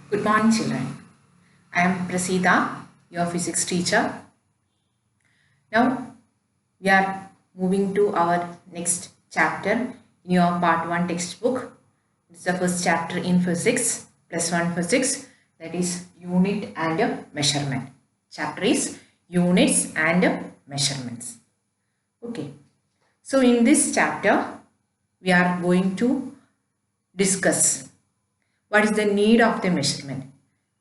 Good morning, children. I am Prasida, your physics teacher. Now we are moving to our next chapter in your part 1 textbook. It's the first chapter in physics, plus 1 physics, that is unit and measurement. Chapter is units and measurements. Okay. So in this chapter, we are going to discuss what is the need of the measurement,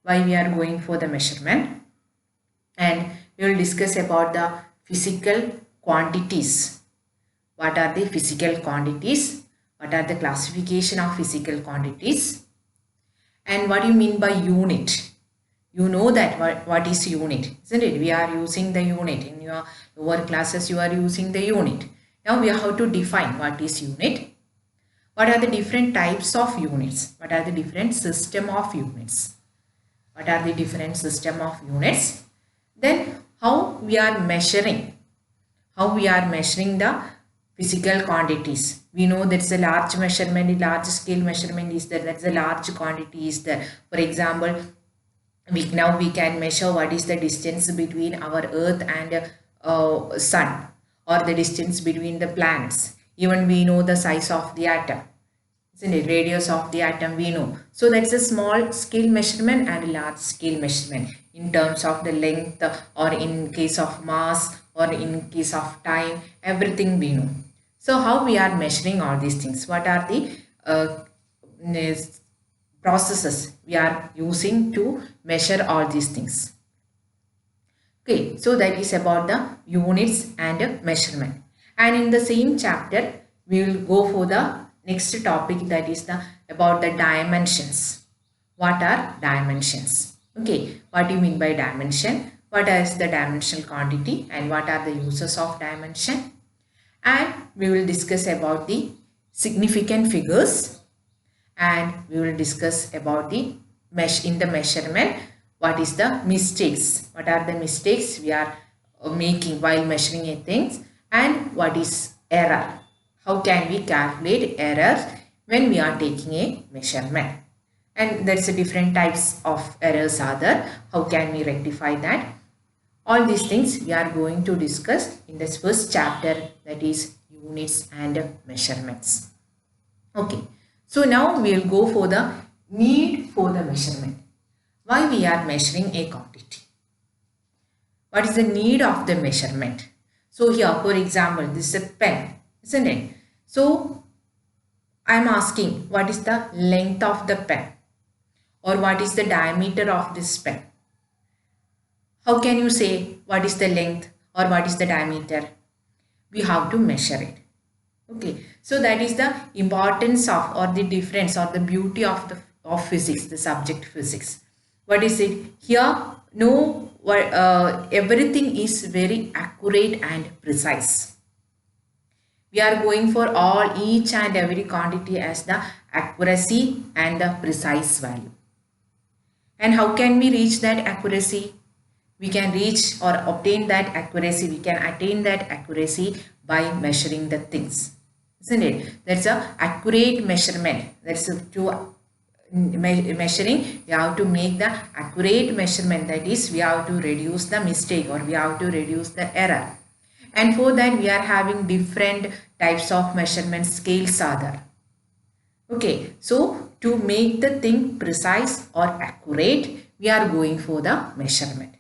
why we are going for the measurement, and we will discuss about the physical quantities. What are the physical quantities? What are the classification of physical quantities? And what do you mean by unit? You know that what is unit, isn't it? We are using the unit. In your lower classes, you are using the unit. Now we have to define what is unit. What are the different types of units? What are the different system of units? What are the different system of units? Then how we are measuring the physical quantities. We know that's a large measurement, a large scale measurement is there, that's a large quantity is there. For example, we can measure what is the distance between our earth and sun, or the distance between the planets. Even we know the size of the atom, isn't it? Radius of the atom we know. So that's a small scale measurement and a large scale measurement in terms of the length, or in case of mass, or in case of time, everything we know. So how we are measuring all these things? What are the processes we are using to measure all these things? Okay, so that is about the units and measurement. And in the same chapter, we will go for the next topic, that is about the dimensions. What are dimensions? Okay, what do you mean by dimension? What is the dimensional quantity and what are the uses of dimension? And we will discuss about the significant figures, and we will discuss about the measurement. What is the mistakes? What are the mistakes we are making while measuring a things, and what is error? How can we calculate errors when we are taking a measurement? And there's a different types of errors are there. How can we rectify that? All these things we are going to discuss in this first chapter, that is units and measurements. Okay, so now we will go for the need for the measurement. Why we are measuring a quantity? What is the need of the measurement? So here, for example, this is a pen, isn't it? So I am asking, what is the length of the pen, or what is the diameter of this pen? How can you say what is the length or what is the diameter? We have to measure it. Okay, so that is the importance of, or the difference, or the beauty of physics, the subject physics. What is it here? No, everything is very accurate and precise. We are going for each and every quantity as the accuracy and the precise value. And how can we reach that accuracy? We can reach or obtain that accuracy, we can attain that accuracy by measuring the things, isn't it? That's a accurate measurement. That's to measuring, we have to make the accurate measurement, that is we have to reduce the mistake, or we have to reduce the error. And for that we are having different types of measurement scales are there. Okay, so to make the thing precise or accurate, we are going for the measurement.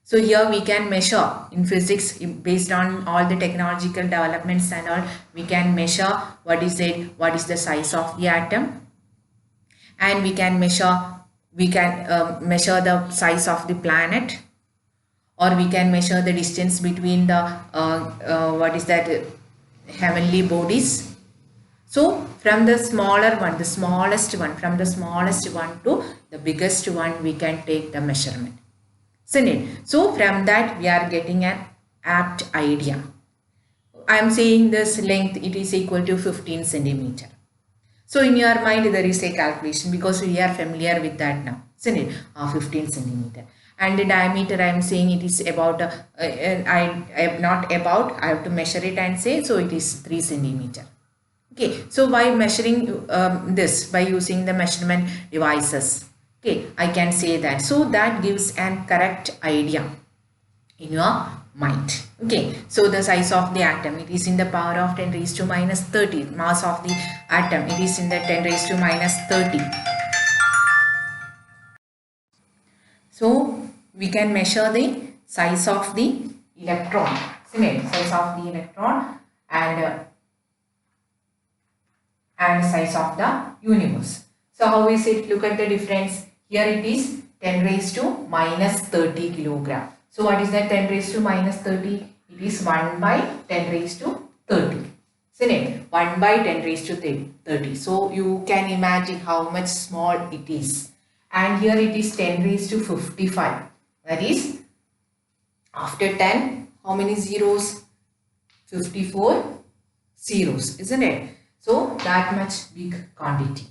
So here we can measure in physics, based on all the technological developments and all, we can measure what is the size of the atom, and we can measure the size of the planet, or we can measure the distance between the heavenly bodies. So from the smallest one to the biggest one, we can take the measurement. Isn't it? So from that we are getting an apt idea. I am saying this length, it is equal to 15 centimeter. So in your mind there is a calculation, because we are familiar with that now, isn't it? 15 centimeter. And the diameter, I am saying it is about, I have to measure it and say, so it is 3 centimeter. Okay, so by measuring this, by using the measurement devices, Okay, I can say that. So that gives an correct idea in your mind. Okay, so the size of the atom, it is in the power of 10 raised to minus 30. Mass of the atom, it is in the 10 raised to minus 30. So we can measure the size of the electron, isn't it? Size of the electron and size of the universe. So how is it? Look at the difference. Here it is 10 raised to minus 30 kilogram. So what is that 10 raised to minus 30? It is 1 by 10 raised to 30. Isn't it? 1 by 10 raised to 30. So you can imagine how much small it is. And here it is 10 raised to 55. That is, after 10, how many zeros? 54 zeros, isn't it? So that much big quantity,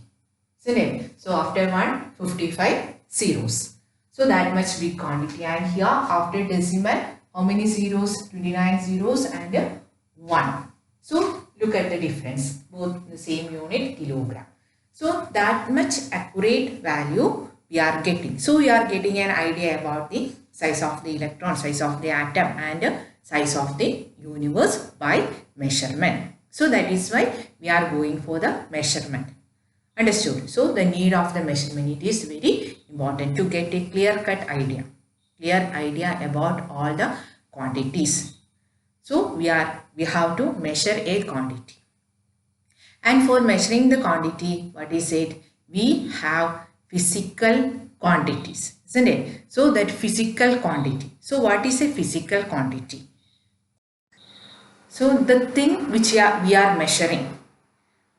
isn't it? So after 1, 55 zeros. So that much big quantity. And here after decimal, how many zeros? 29 zeros and 1. So look at the difference, both the same unit, kilogram. So that much accurate value we are getting. So we are getting an idea about the size of the electron, size of the atom and size of the universe by measurement. So that is why we are going for the measurement. Understood? So the need of the measurement, it is very important to get a clear-cut idea. Clear idea about all the quantities. So we have to measure a quantity. And for measuring the quantity, what is it? We have physical quantities, isn't it? So that physical quantity. So what is a physical quantity? So the thing which we are measuring,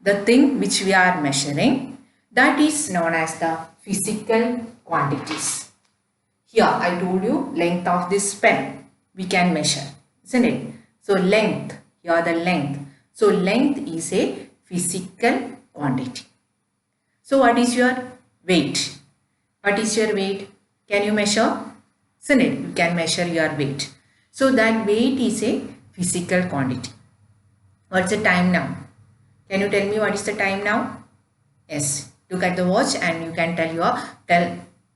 that is known as the physical quantities. Here I told you length of this pen we can measure, isn't it? So length, here the length. So length is a physical quantity. So what is your weight? What is your weight? Can you measure? Isn't it? You can measure your weight. So that weight is a physical quantity. What's the time now? Can you tell me what is the time now? Yes. Look at the watch and you can tell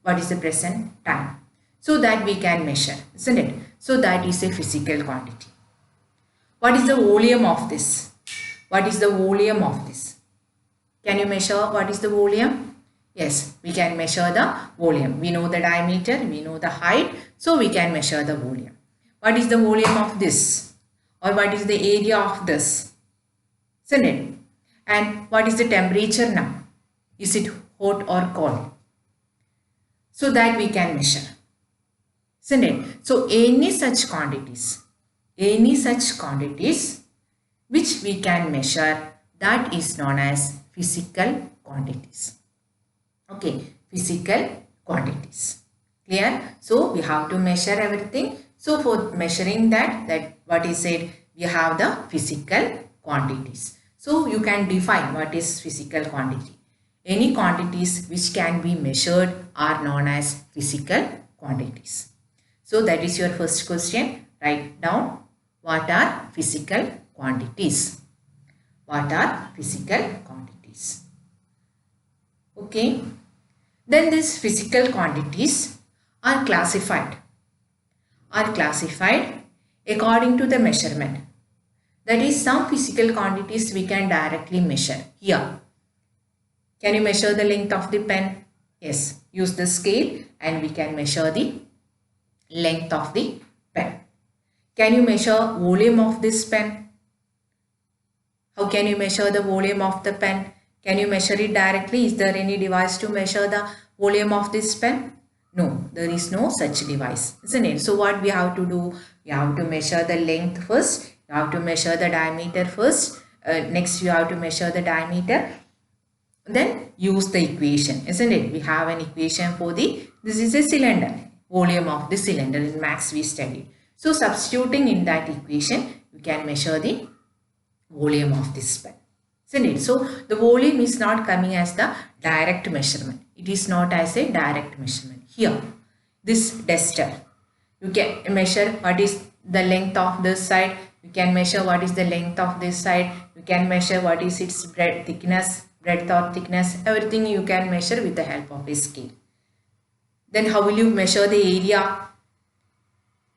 what is the present time. So that we can measure, isn't it? So that is a physical quantity. What is the volume of this? What is the volume of this? Can you measure what is the volume? Yes, we can measure the volume. We know the diameter, we know the height, so we can measure the volume. What is the volume of this? Or what is the area of this? Isn't it? And what is the temperature now? Is it hot or cold? So that we can measure. Isn't it? So any such quantities which we can measure, that is known as physical quantities. Okay, physical quantities. Clear? So we have to measure everything. So for measuring that what is it? We have the physical quantities. So you can define what is physical quantity. Any quantities which can be measured are known as physical quantities. So that is your first question. Write down what are physical quantities. What are physical quantities? Okay. Then these physical quantities are classified according to the measurement. That is, some physical quantities we can directly measure. Here, can you measure the length of the pen? Yes, use the scale and we can measure the length of the pen. Can you measure volume of this pen? How can you measure the volume of the pen? Can you measure it directly? Is there any device to measure the volume of this pen? No, there is no such device, isn't it? So what we have to do? We have to measure the length first. You have to measure the diameter first. Next you have to measure the diameter. Then use the equation, isn't it? We have an equation for this is a cylinder. Volume of the cylinder in maths we studied. So substituting in that equation, we can measure the volume of this pen. Isn't it? So the volume is not coming as the direct measurement. It is not as a direct measurement. Here, this duster, you can measure what is the length of this side. You can measure what is the length of this side. You can measure what is its breadth or thickness. Everything you can measure with the help of a scale. Then how will you measure the area?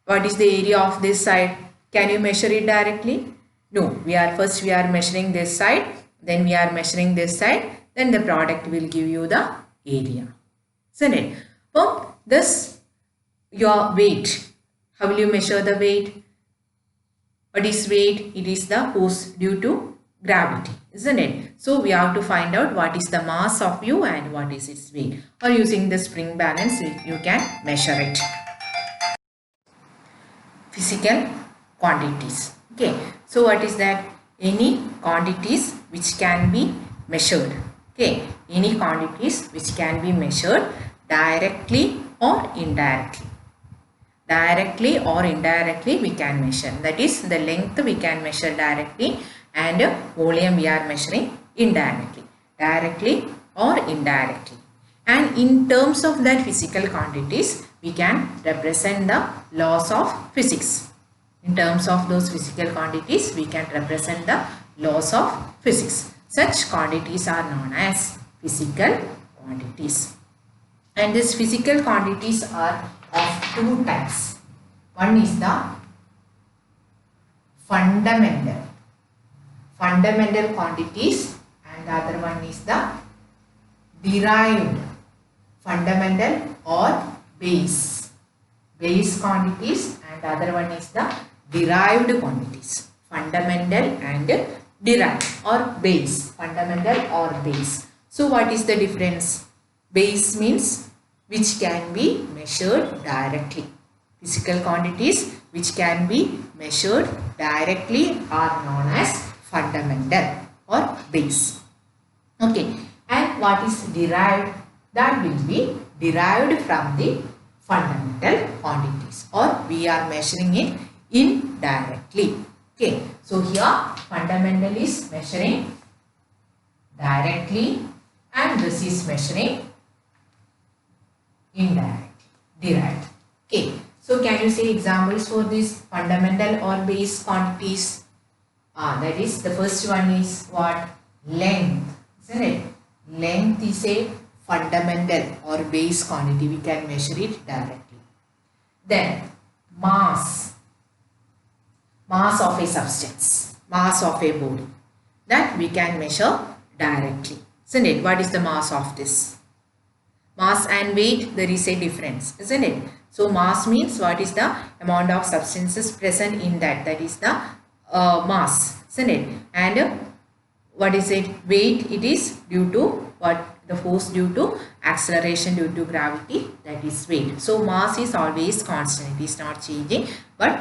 What is the area of this side? Can you measure it directly? No, we are measuring this side, then we are measuring this side, then the product will give you the area. Isn't it? Well, this your weight. How will you measure the weight? What is weight? It is the force due to gravity, isn't it? So we have to find out what is the mass of you and what is its weight. Or using the spring balance, you can measure it. Physical quantities. Okay, so what is that? Any quantities which can be measured. Okay, any quantities which can be measured directly or indirectly. Directly or indirectly we can measure. That is, the length we can measure directly and volume we are measuring indirectly. Directly or indirectly. And in terms of that physical quantities, we can represent the laws of physics. In terms of those physical quantities, we can represent the laws of physics. Such quantities are known as physical quantities. And these physical quantities are of two types. One is the fundamental quantities, and the other one is the derived fundamental or base quantities, and the other one is the derived quantities. Fundamental and derived or base. Fundamental or base. So what is the difference? Base means which can be measured directly. Physical quantities which can be measured directly are known as fundamental or base. Okay, and what is derived? That will be derived from the fundamental quantities, or we are measuring it indirectly. Okay, so here fundamental is measuring directly and this is measuring indirectly, derived. Okay, so can you say examples for this fundamental or base quantities? That is, the first one is what? Length, isn't it? Length is a fundamental or base quantity. We can measure it directly. Then mass of a substance, mass of a body, that we can measure directly, isn't it? What is the mass of this? Mass and weight, there is a difference, isn't it? So mass means what is the amount of substances present in that, that is the mass, isn't it? And what is it? Weight, it is due to what? The force due to acceleration due to gravity, that is weight. So mass is always constant, it is not changing, but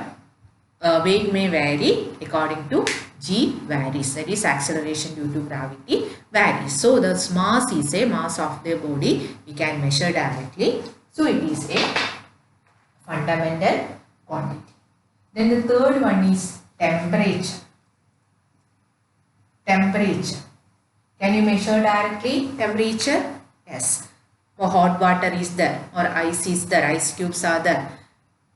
weight may vary according to g varies, that is acceleration due to gravity varies. So the mass is a mass of the body, we can measure directly. So it is a fundamental quantity. Then the third one is temperature. Temperature. Can you measure directly temperature? Yes. Or hot water is there or ice is there, ice cubes are there.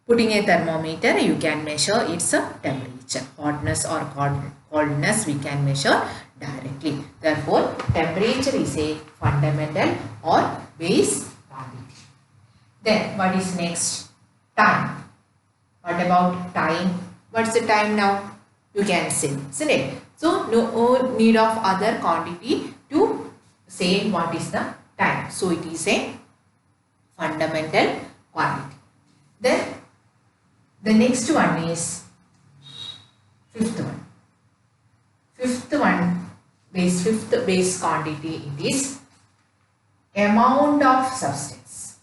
Putting a thermometer, you can measure its temperature. Hotness or coldness we can measure directly. Therefore, temperature is a fundamental or base quantity. Then what is next? Time. What about time? What's the time now? You can say, isn't it? So no need of other quantity to say what is the time. So it is a fundamental quantity. Then the next one is fifth one. Fifth base quantity, it is amount of substance.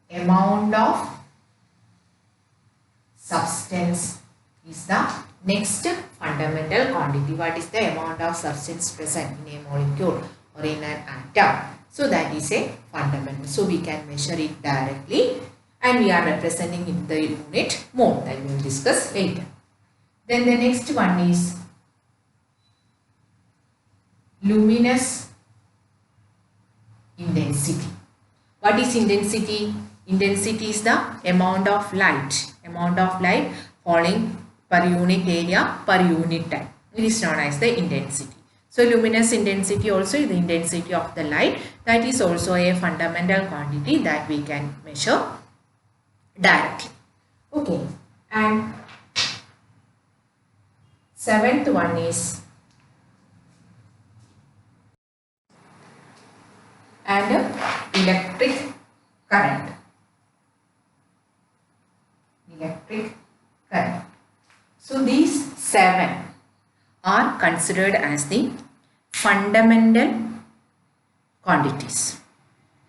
Amount of substance is the next fundamental quantity. What is the amount of substance present in a molecule or in an atom? So that is a fundamental. So we can measure it directly and we are representing in the unit mole, that we will discuss later. Then the next one is luminous intensity. What is intensity? Intensity is the amount of light falling per unit area per unit time. It is known as the intensity. So luminous intensity also is the intensity of the light. That is also a fundamental quantity that we can measure directly. Okay, and seventh one is electric current. Electric current. So these seven are considered as the fundamental quantities.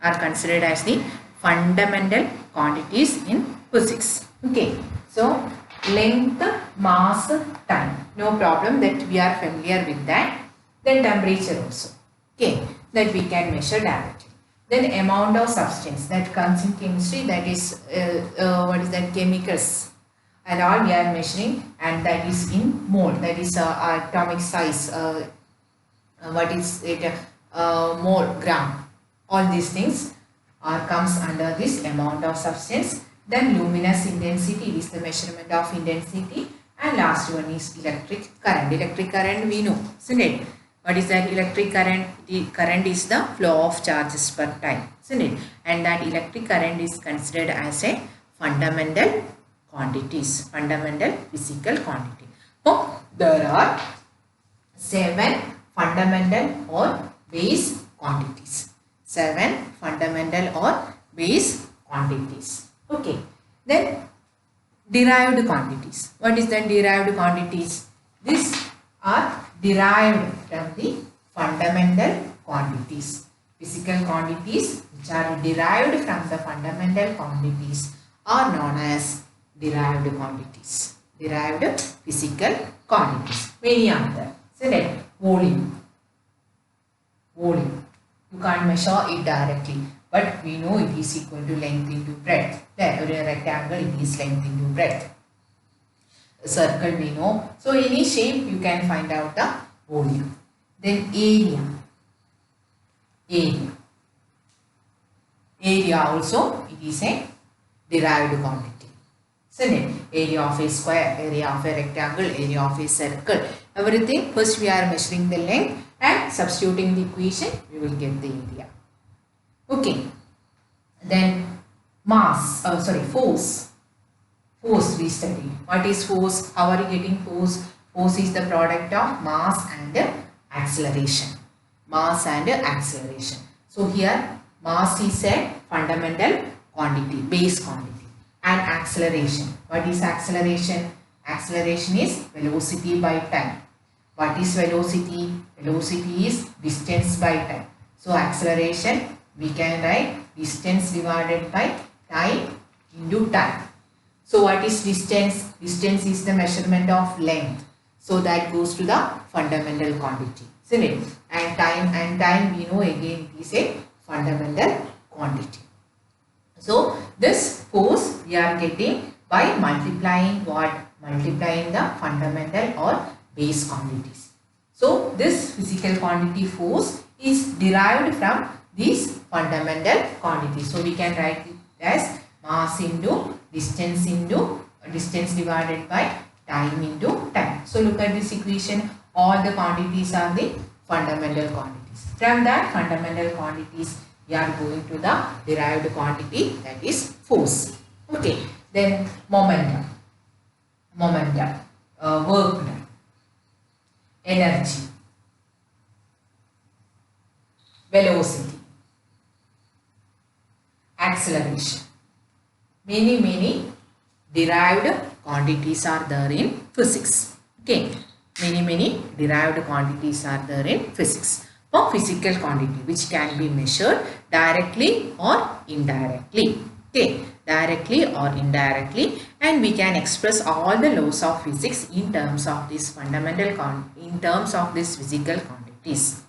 Are considered as the fundamental quantities in physics. Okay, so length, mass, time, no problem, that we are familiar with that. Then temperature also, okay, that we can measure directly. Then amount of substance that comes in chemistry, that is what is that, chemicals and all we are measuring, and that is in mole, that is atomic size, what is it, mole, gram, all these things are comes under this amount of substance. Then luminous intensity is the measurement of intensity, and last one is electric current. Electric current we know, isn't it? What is that electric current? The current is the flow of charges per time, isn't it? And that electric current is considered as a fundamental quantities, fundamental physical quantity. So there are seven fundamental or base quantities. Seven fundamental or base quantities. Okay. Then derived quantities. What is that derived quantities? These are derived from the fundamental quantities. Physical quantities which are derived from the fundamental quantities are known as derived quantities. Derived physical quantities. Many are there. Select volume. Volume. You can't measure it directly, but we know it is equal to length into breadth. There, a rectangle, it is length into breadth. A circle we know. So any shape you can find out the volume. Then area. Area. Area also, it is a derived quantity. Isn't it? Area of a square, area of a rectangle, area of a circle. Everything, first we are measuring the length and substituting the equation, we will get the area. Okay. Then mass, force. Force we studied. What is force? How are you getting force? Force is the product of mass and acceleration. Mass and acceleration. So here mass is a fundamental quantity, base quantity. And acceleration. What is acceleration? Acceleration is velocity by time. What is velocity? Velocity is distance by time. So acceleration, we can write distance divided by time into time. So what is distance? Distance is the measurement of length. So that goes to the fundamental quantity, isn't it? And time we know again it is a fundamental quantity. So this force we are getting by multiplying what? Multiplying the fundamental or base quantities. So this physical quantity force is derived from these fundamental quantities. So we can write it as mass into distance divided by time into time. So look at this equation. All the quantities are the fundamental quantities. From that fundamental quantities, we are going to the derived quantity, that is force. Okay. Then momentum. Momentum. Work done. Energy. Velocity. Acceleration. Many derived quantities are there in physics. Okay. Many derived quantities are there in physics. For physical quantity which can be measured directly or indirectly. Okay. Directly or indirectly, and we can express all the laws of physics in terms of this in terms of this physical quantities.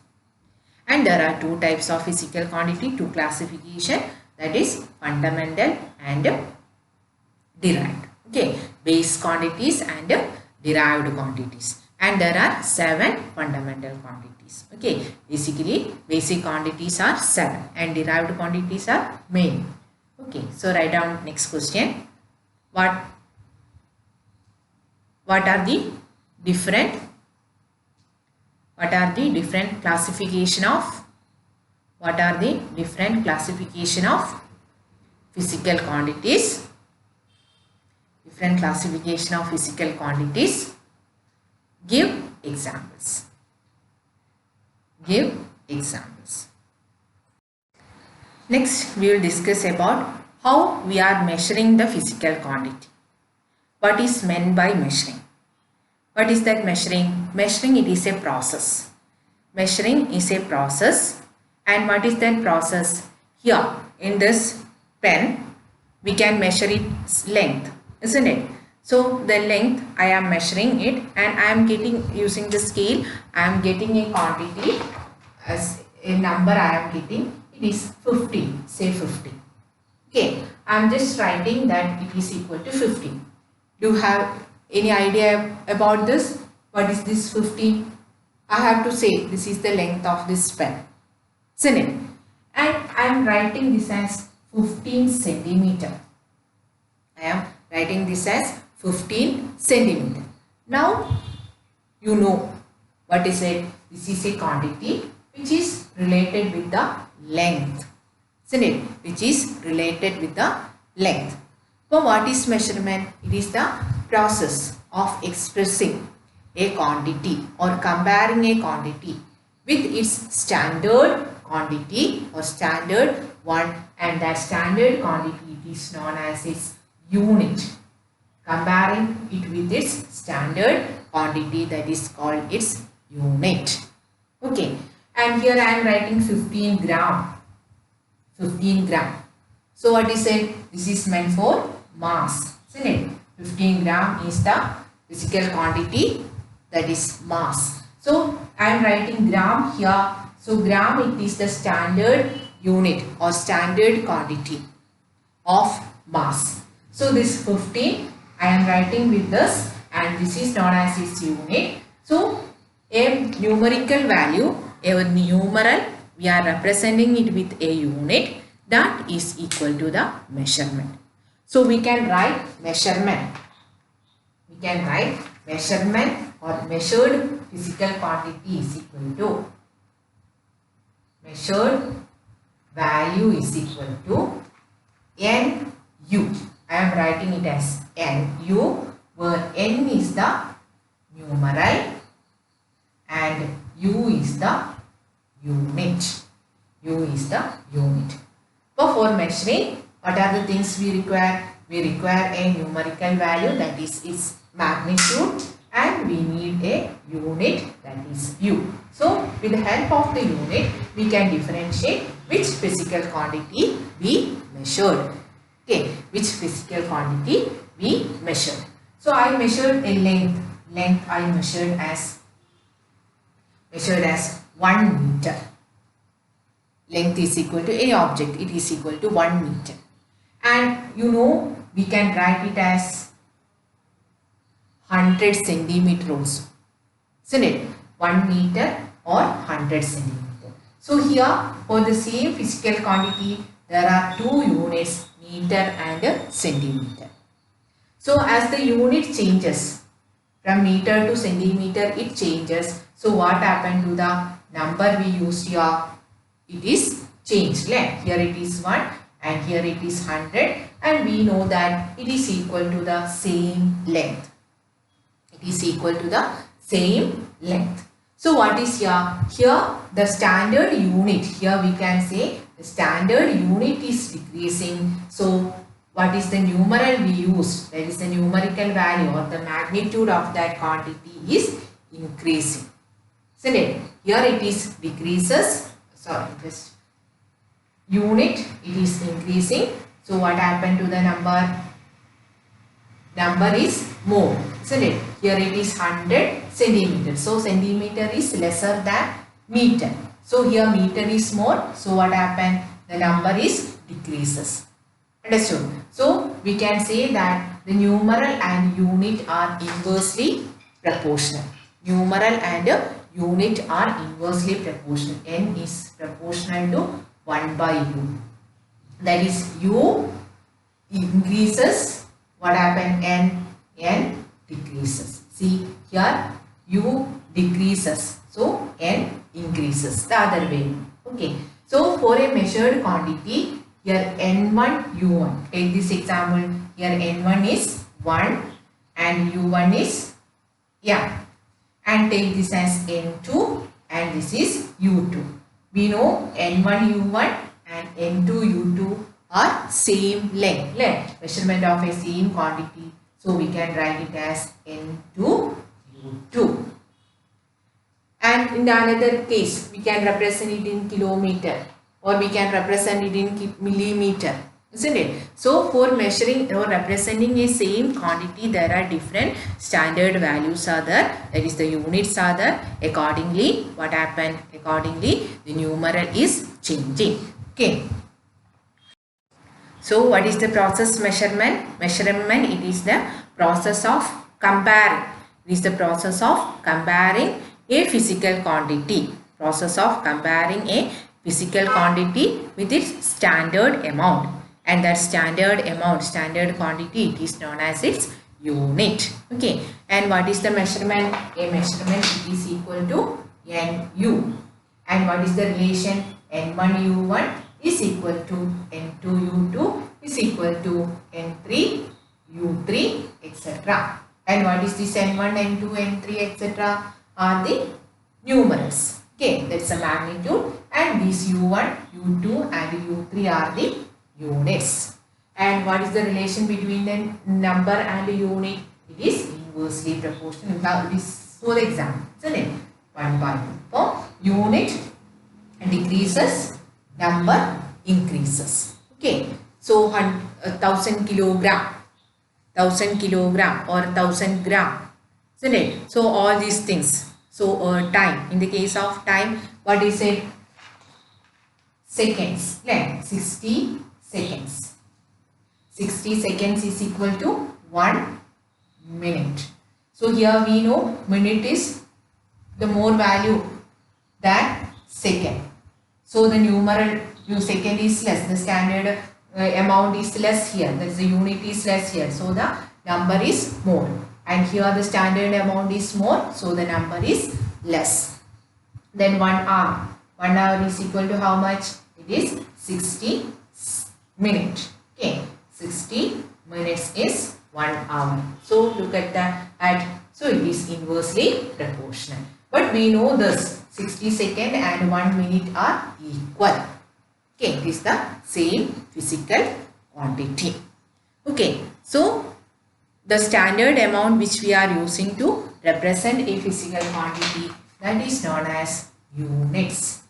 And there are two types of physical quantity, two classification, that is fundamental and derived. Okay, base quantities and derived quantities. And there are seven fundamental quantities. Okay, basically basic quantities are 7 and derived quantities are many. Okay, so write down next question. What are the different What are the different classification of physical quantities? Different classification of physical quantities. Give examples. Give examples. Next, we will discuss about how we are measuring the physical quantity. What is meant by measuring? What is that measuring? Measuring, it is a process. Measuring is a process. And what is that process? Here in this pen, we can measure its length, isn't it? So the length, I am measuring it, and I am getting, using the scale, I am getting a quantity as a number I am getting. It is 50, say 50. Okay, I am just writing that it is equal to 50. Do you have any idea about this? What is this 50? I have to say this is the length of this pen, isn't it? And I am writing this as 15 centimeter. I am writing this as 15 centimeter. Now you know what is it? This is a quantity which is related with the length, isn't it? Which is related with the length. So what is measurement? It is the process of expressing a quantity or comparing a quantity with its standard quantity or standard one, and that standard quantity is known as its unit. Comparing it with its standard quantity, that is called its unit. Okay, and here I am writing 15 gram. 15 gram. So what is it? This is meant for mass, isn't it? 15 gram is the physical quantity, that is mass. So I am writing gram here. So gram, it is the standard unit or standard quantity of mass. So this 15 I am writing with this, and this is known as its unit. So a numerical value, a numeral, we are representing it with a unit, that is equal to the measurement. So we can write measurement. We can write measurement or measured physical quantity is equal to measured value is equal to NU. I am writing it as NU, where N is the numeral and U is the unit. U is the unit. So for measuring, what are the things we require? We require a numerical value, that is its magnitude, and we need a unit, that is U. So with the help of the unit, we can differentiate which physical quantity we measured. Okay, which physical quantity we measured. So I measured a length. Length I measured as 1 meter. Length is equal to any object. It is equal to 1 meter. And you know, we can write it as 100 centimeter also, isn't it? 1 meter or 100 centimeter. So here for the same physical quantity, there are two units, meter and centimeter. So as the unit changes from meter to centimeter, it changes. So what happened to the number we used here? It is changed. Here it is 1 and here it is 100, and we know that it is equal to the same length. It is equal to the same length. So what is here? Here the standard unit, here we can say the standard unit is decreasing. So what is the numeral we use? That is the numerical value or the magnitude of that quantity is increasing. Isn't it? Here it is decreases. Sorry, just unit, it is increasing. So what happened to the number? Number is more, isn't it? Here it is 100 centimeters. So centimeter is lesser than meter. So here meter is more. So what happened? The number is decreases. Understood? So we can say that the numeral and unit are inversely proportional. Numeral and unit are inversely proportional. N is proportional to 1 by U. That is U increases. What happened? N decreases. See here U decreases. So n increases the other way. Okay. So for a measured quantity, here n1 u1. Take this example. Here n1 is 1 and u1 is, yeah, and take this as n2 and this is u2. We know n1 u1 and n2 u2 are same length, measurement of a same quantity. So we can write it as n2 u2. And in the another case, we can represent it in kilometer or we can represent it in millimeter, isn't it? So for measuring or representing a same quantity, there are different standard values are there, that is the units are there. Accordingly, what happened? Accordingly, the numeral is changing. Okay. So what is the process measurement? Measurement, it is the process of comparing. It is the process of comparing a physical quantity. Process of comparing a physical quantity with its standard amount. And that standard amount, standard quantity, it is known as its unit. Okay. And what is the measurement? A measurement is equal to NU. And what is the relation? N1 U1 is equal to N2 U2 is equal to N3 U3, etc. And what is this N1, N2, N3, etc. are the numerals. Okay, that's the magnitude. And these U1, U2 and U3 are the units. And what is the relation between the number and the unit? It is inversely proportional. Now this for example, isn't it? 1 by 2. So unit decreases, number increases. Okay. So 1000 kilogram or 1000 gram, isn't it? So all these things. So time, in the case of time, what is it? Seconds, 60 seconds. 60 seconds is equal to 1 minute. So here we know minute is the more value than second. So the numeral second is less, the standard amount is less here, that is the unit is less here. So the number is more. And here the standard amount is more, so the number is less. Then 1 hour. 1 hour is equal to how much? It is 60 minutes. Okay, 60 minutes is 1 hour. So look at that. So it is inversely proportional. But we know this 60 seconds and 1 minute are equal. Okay, it is the same physical quantity. Okay, so the standard amount which we are using to represent a physical quantity, that is known as units.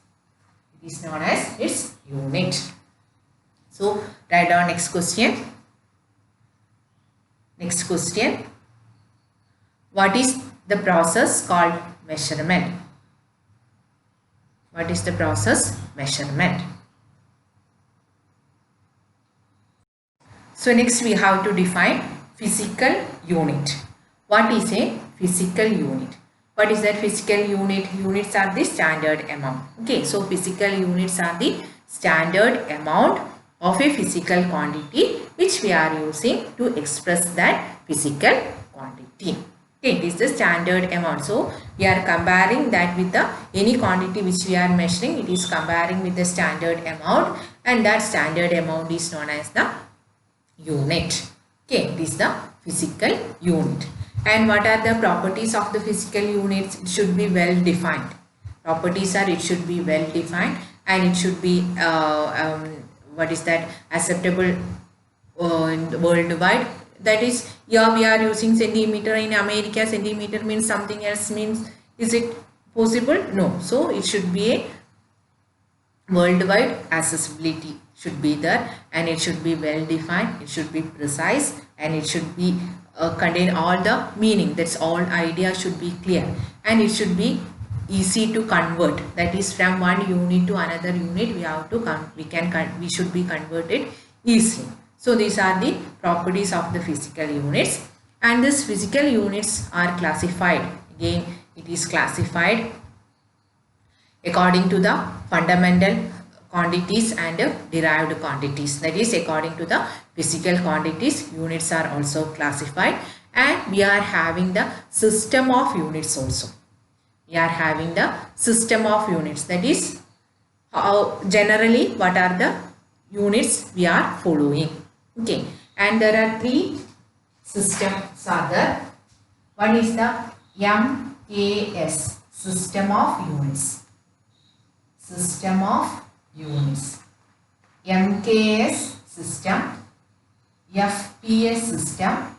It is known as its unit. So write down next question. Next question. What is the process called measurement? What is the process measurement? So next we have to define physical unit. What is a physical unit? What is that physical unit? Units are the standard amount. Okay, so physical units are the standard amount of a physical quantity which we are using to express that physical quantity. Okay, it is the standard amount. So we are comparing that with the any quantity which we are measuring. It is comparing with the standard amount, and that standard amount is known as the unit. Okay, it is the physical unit. And what are the properties of the physical units? It should be well defined. Properties are, it should be well defined, and it should be acceptable worldwide. That is, here we are using centimeter. In America, centimeter means something else means. Is it possible? No. So it should be a worldwide accessibility should be there, and it should be well defined, it should be precise, and it should be contain all the meaning. That's all idea should be clear, and it should be easy to convert. That is, from one unit to another unit, we have to we should be converted easily. So these are the properties of the physical units, and these physical units are classified. Again, it is classified according to the fundamental quantities and derived quantities. That is, according to the physical quantities, units are also classified, and we are having the system of units also. we are having the system of units. That is, how generally what are the units we are following. Okay, and there are three systems are there. One is the MKS, system of units. System of units. MKS system, FPS system,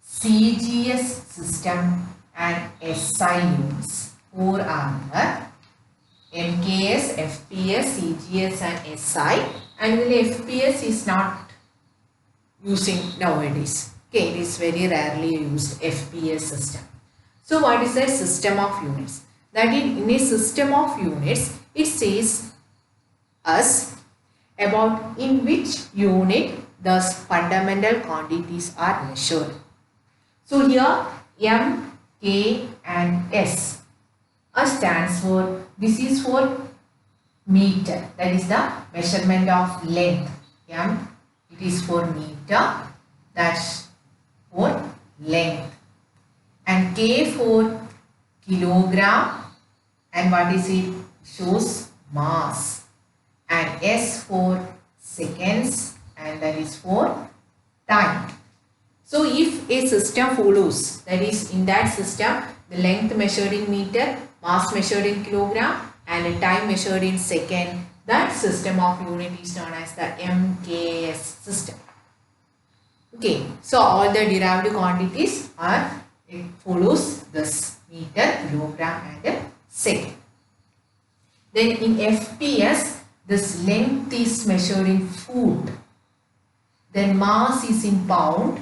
CGS system and SI units. Four are there. MKS, FPS, CGS and SI, and the FPS is not using nowadays. Okay, it is very rarely used, FPS system. So what is a system of units? That in a system of units, it says us about in which unit the fundamental quantities are measured. So here M, K and S stands for, this is for meter, that is the measurement of length. M, it is for meter, that's for length, and K for kilogram, and what is it? Shows mass, and S for seconds, and that is for time. So if a system follows, that is in that system the length measured in meter, mass measured in kilogram and time measured in second, that system of unit is known as the MKS system. Okay, so all the derived quantities are, it follows this meter, kilogram and second. Then in FPS, this length is measured in foot, then mass is in pound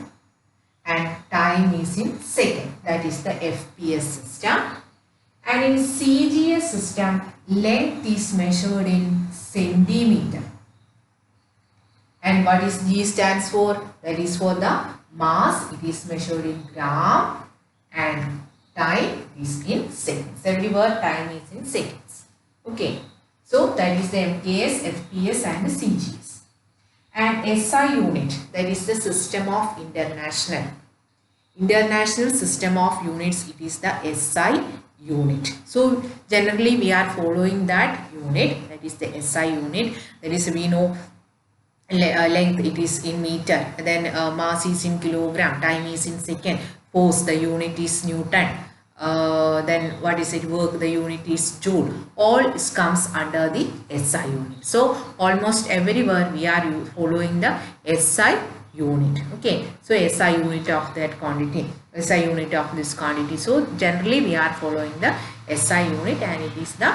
and time is in second, that is the FPS system. And in CGS system, length is measured in centimeter. And what is G stands for? That is for the mass, it is measured in gram, and time is in seconds. Everywhere time is in seconds. Okay, so that is the MKS, FPS and the CGS. And SI unit, that is the system of international system of units, it is the SI unit. So generally we are following that unit, that is the SI unit. That is, we know length, it is in meter, then mass is in kilogram, time is in second, force, the unit is Newton, then what is it, work, the unit is joule. All comes under the SI unit. So almost everywhere we are following the SI unit. Okay, so SI unit of that quantity, SI unit of this quantity. So generally we are following the SI unit, and it is the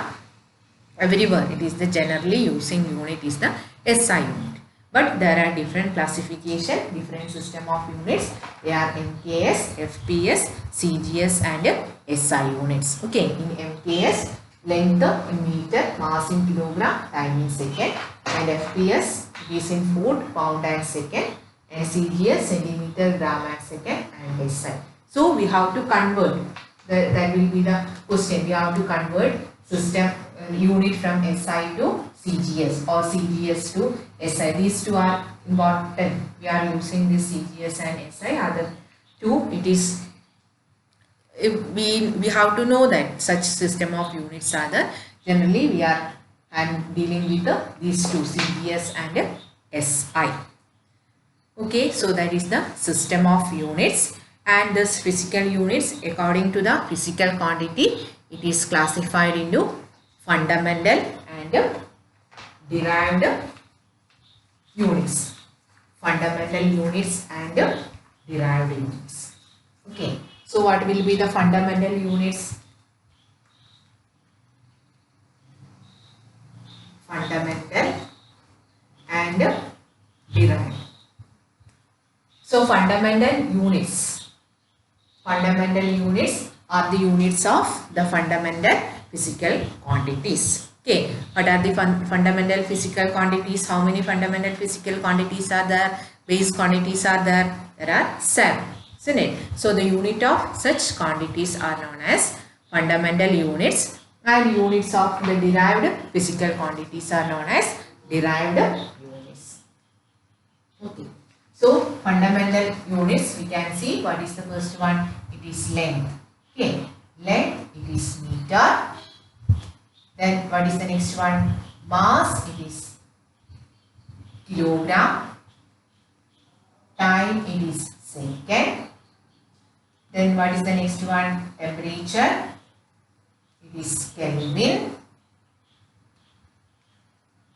everywhere it is the generally using unit is the SI unit. But there are different classification, different system of units. They are MKS, FPS, CGS and SI units. Okay, in MKS, length in meter, mass in kilogram, time in second, and FPS it is in foot, pound and second, and CGS centimeter, gram and second, and SI. So we have to convert, that will be the question, we have to convert system unit from SI to CGS or CGS to SI. These two are important. We are using this CGS and SI. Other two, it is, we have to know that such system of units are there. Generally we are dealing with these two, CGS and SI. Okay, so that is the system of units. And this physical units, according to the physical quantity, it is classified into fundamental and derived units. Fundamental units and derived units. Okay, so what will be the fundamental units? Fundamental and derived. So fundamental units are the units of the fundamental physical quantities. Okay, what are the fundamental physical quantities? How many fundamental physical quantities are there? Base quantities are there? There are 7, isn't it? So the unit of such quantities are known as fundamental units, and units of the derived physical quantities are known as derived units. Okay, so fundamental units, we can see what is the first one. It is length. Okay, length, it it is meter. Then what is the next one? Mass, it is kilogram. Time, it is second. Then what is the next one? Temperature, it is Kelvin.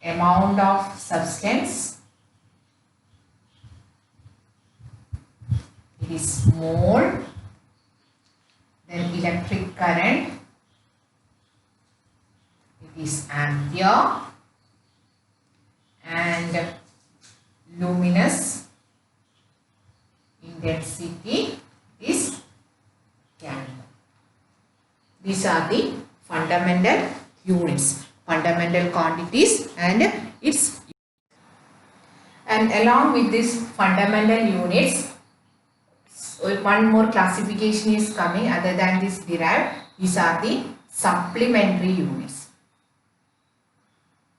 Amount of substance, it is mole. Then electric current, it is ampere. And luminous intensity is Kelvin. These are the fundamental units, fundamental quantities and its. And along with these fundamental units, one more classification is coming other than this derived. These are the supplementary units.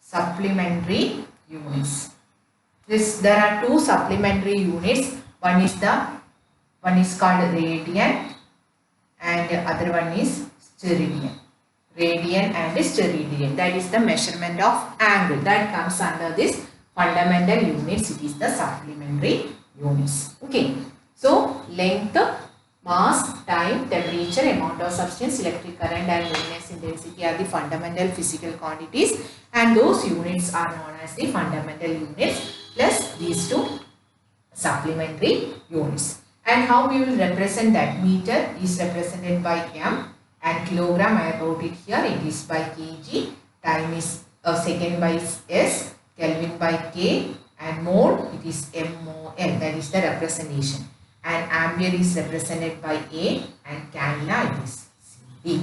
Supplementary units. There are two supplementary units. One is called radian and the other one is steradian. Radian and steradian. That is the measurement of angle. That comes under this fundamental units. It is the supplementary units. Okay. So, length, mass, time, temperature, amount of substance, electric current and luminous intensity are the fundamental physical quantities, and those units are known as the fundamental units plus these two supplementary units. And how we will represent that? Meter is represented by M and kilogram, I wrote it here, it is by kg, time is second by S, Kelvin by K, and mole, it is MOL, that is the representation. And ampere is represented by A and cannula, it is CD.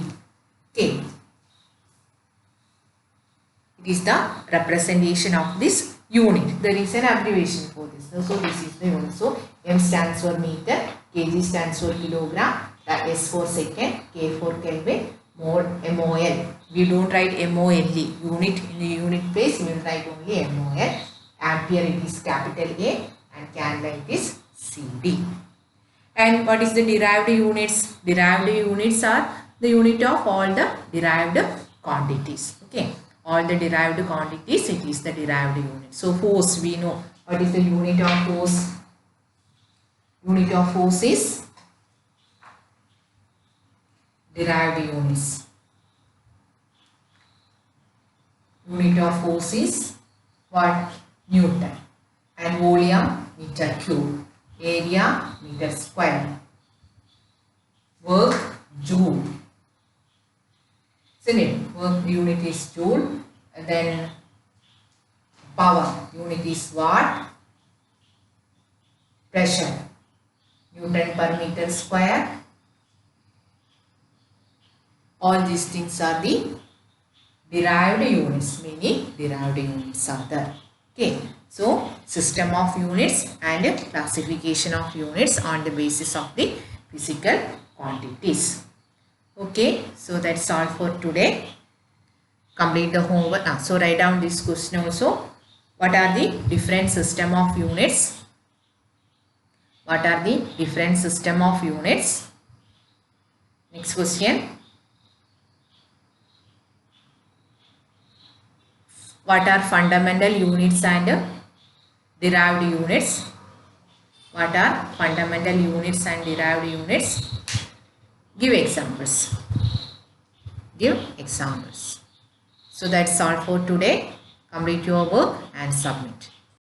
Okay. It is the representation of this unit. There is an abbreviation for this. So this is the unit. So M stands for meter, kg stands for kilogram, S for second, K for Kelvin, mole, MOL. We don't write MOLE. Unit in the unit place, we will write only MOL. Ampere, it is capital A, and cannula, it is CD. And what is the derived units? Derived units are the unit of all the derived quantities. Okay. All the derived quantities, it is the derived unit. So force, we know what is the unit of force. Unit of force is derived units. Unit of force is what? Newton. And volume, meter cube. Area, meter square. Work, joule. Isn't it? Work unit is joule. And then power unit is watt. Pressure, Newton per meter square. All these things are the derived units, meaning derived units are there. Okay. So, system of units and classification of units on the basis of the physical quantities. Okay, so that's all for today. Complete the homework. So, write down this question also. What are the different system of units? What are the different system of units? Next question. What are fundamental units and derived units? What are fundamental units and derived units? Give examples. Give examples. So that's all for today. Complete your work and submit.